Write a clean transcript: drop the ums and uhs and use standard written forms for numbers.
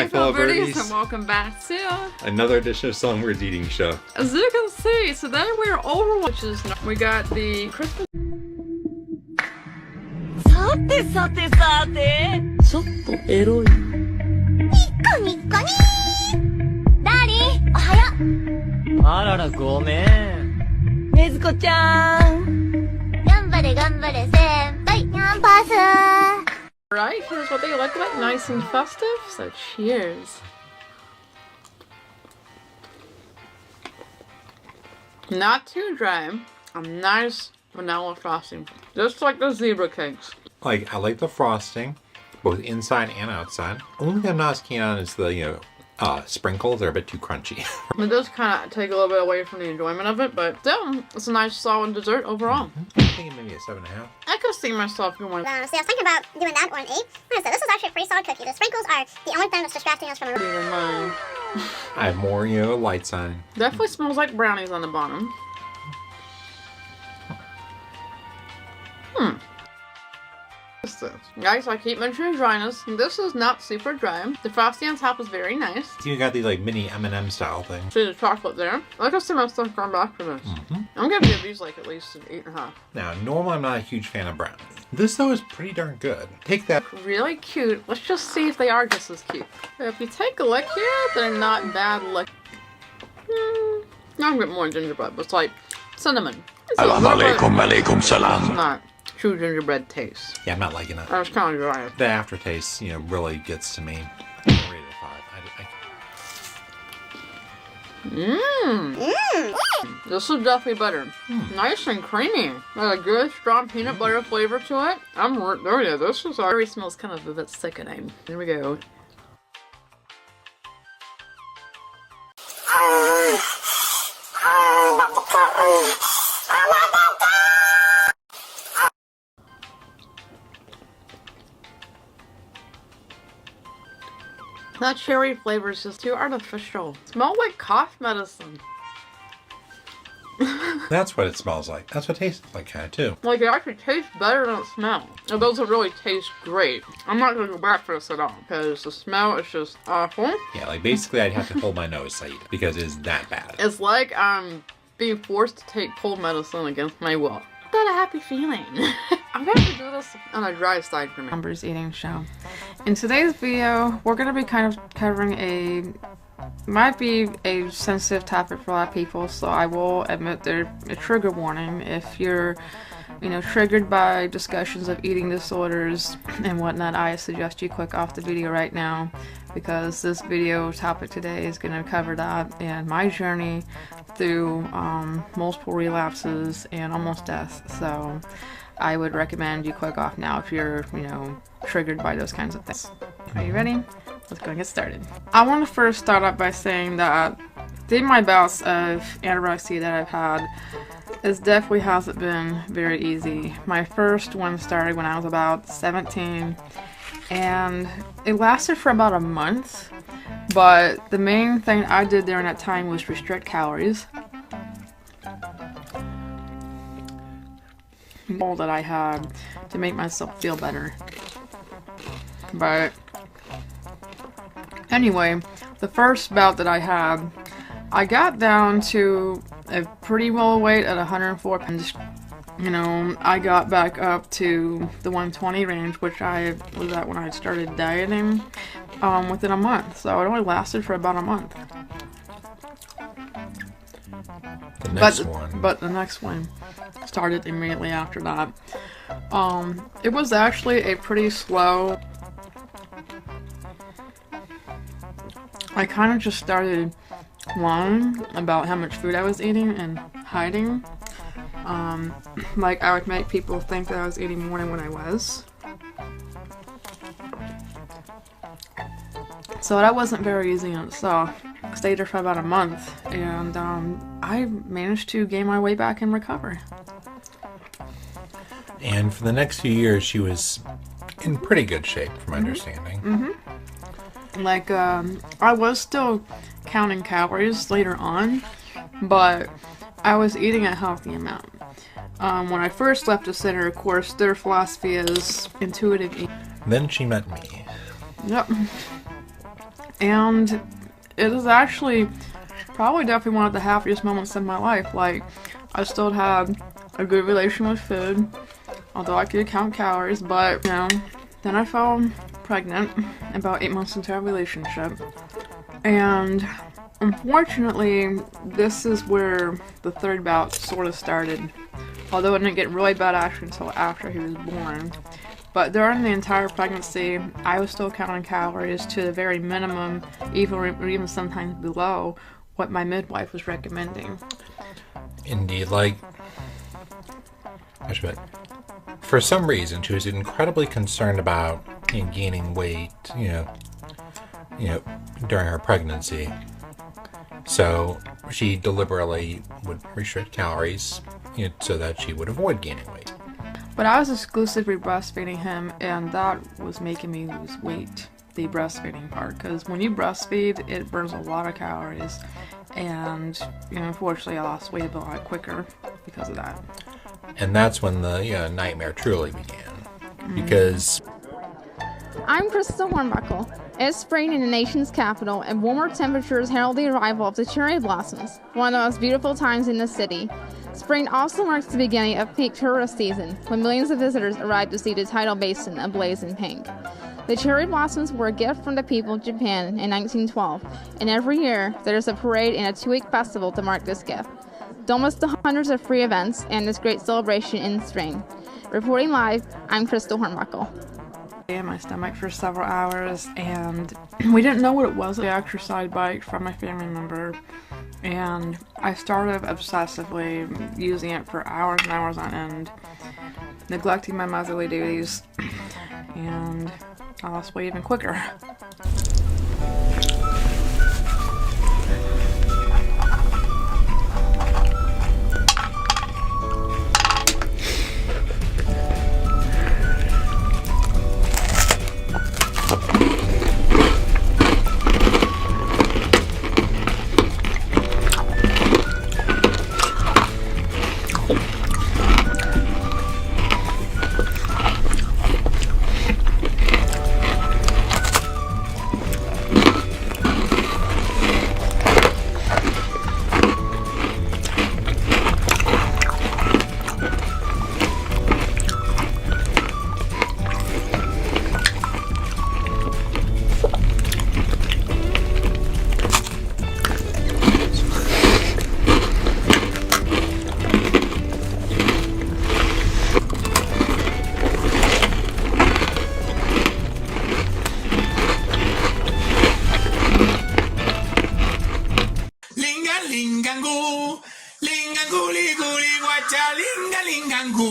Hi fellow birdies, and welcome back to another edition of Songbyrd's Eating Show. As you can see, today we're Overwatch. We got the Christmas. さてさてさてちょっとエロいニッコニッコニダーリンおはよあららごめんねずこちゃん頑張れ頑張れ先輩キャンパス Right, here's what they look like, nice and festive, so cheers. Not too dry, a nice vanilla frosting, just like the zebra cakes. I like the frosting, both inside and outside. Only thing I'm not as keen on is the, sprinkles. They're a bit too crunchy. It does kind of take a little bit away from the enjoyment of it, but still, it's a nice solid dessert overall. I'm thinking maybe a 7.5. I could see myself going. So I was thinking about doing that or an 8. So this is actually a pretty solid cookie. The sprinkles are the only thing that's distracting us from the I have more, lights on. Definitely smells like brownies on the bottom. Guys, I keep mentioning dryness. This is not super dry. The frosting on top is very nice. You got these mini M&M style things. See the chocolate there. I can see myself going back for this. I'm gonna give these at least an 8.5. Now, normally I'm not a huge fan of brownies. This though is pretty darn good. Take that. Really cute. Let's just see if they are just as cute. If you take a lick here, they're not bad lick. I'm getting more gingerbread, but it's like cinnamon. Alaikum salam. It's not true gingerbread taste. Yeah, I'm not liking it. I was kind of dry. The aftertaste, really gets to me. I'm gonna rate it a 5. This is definitely better. Nice and creamy. Got a good, strong peanut butter flavor to it. Oh yeah, this is already smells kind of a bit sickening. Here we go. That cherry flavor is just too artificial. Smells like cough medicine. That's what it smells like. That's what it tastes like, kind of, too. Like, it actually tastes better than it smells. It doesn't really taste great. I'm not going to go back for this at all, because the smell is just awful. Yeah, basically I'd have to hold my nose to eat it, because it is that bad. It's like I'm being forced to take cold medicine against my will. Not a happy feeling. I'm going to do this on a dry side for me. Songbyrd eating show. In today's video, we're going to be kind of covering might be a sensitive topic for a lot of people, so I will admit there's a trigger warning. If you're, triggered by discussions of eating disorders and whatnot, I suggest you click off the video right now, because this video topic today is going to cover that and my journey through multiple relapses and almost death. So I would recommend you click off now if you're, triggered by those kinds of things. Are you ready? Let's go and get started. I want to first start out by saying that through my bouts of anorexia that I've had, it definitely hasn't been very easy. My first one started when I was about 17, and it lasted for about a month, but the main thing I did during that time was restrict calories. All that I had to make myself feel better. But anyway, the first bout that I had, I got down to a pretty low weight at 104 pounds. I got back up to the 120 range, which I was at when I started dieting, within a month. So it only lasted for about a month. But the next one started immediately after that. It was actually a pretty slow. I kind of just started lying about how much food I was eating and hiding. I would make people think that I was eating more than what I was. So that wasn't very easy in itself. I stayed there for about a month, and I managed to gain my weight back and recover. And for the next few years, she was in pretty good shape, from my understanding. I was still counting calories later on, but I was eating a healthy amount. When I first left the center, of course, their philosophy is intuitive eating. Then she met me. Yep. And it is actually probably definitely one of the happiest moments in my life. Like, I still had a good relation with food, although I could count calories, but, you know, then I fell pregnant about 8 months into our relationship. And unfortunately, this is where the third bout sort of started. Although it didn't get really bad actually until after he was born. But during the entire pregnancy, I was still counting calories to the very minimum, even sometimes below what my midwife was recommending. Indeed, like, for some reason, she was incredibly concerned about gaining weight, you know, during her pregnancy. So she deliberately would restrict calories, so that she would avoid gaining weight. But I was exclusively breastfeeding him, and that was making me lose weight, the breastfeeding part. Because when you breastfeed, it burns a lot of calories. And, unfortunately, I lost weight a lot quicker because of that. And that's when the nightmare truly began. Because... I'm Crystal Hornbuckle. It's spring in the nation's capital, and warmer temperatures herald the arrival of the cherry blossoms, one of the most beautiful times in the city. Spring also marks the beginning of peak tourist season, when millions of visitors arrive to see the tidal basin ablaze in pink. The cherry blossoms were a gift from the people of Japan in 1912, and every year there is a parade and a 2-week festival to mark this gift. Don't miss the hundreds of free events and this great celebration in spring. Reporting live, I'm Crystal Hornbuckle. In my stomach for several hours, and we didn't know what it was. I actually side bike from my family member, and I started obsessively using it for hours and hours on end, neglecting my motherly duties, and I lost weight even quicker. Lingangu, lingangu, li guli, guacha, linga, lingangu.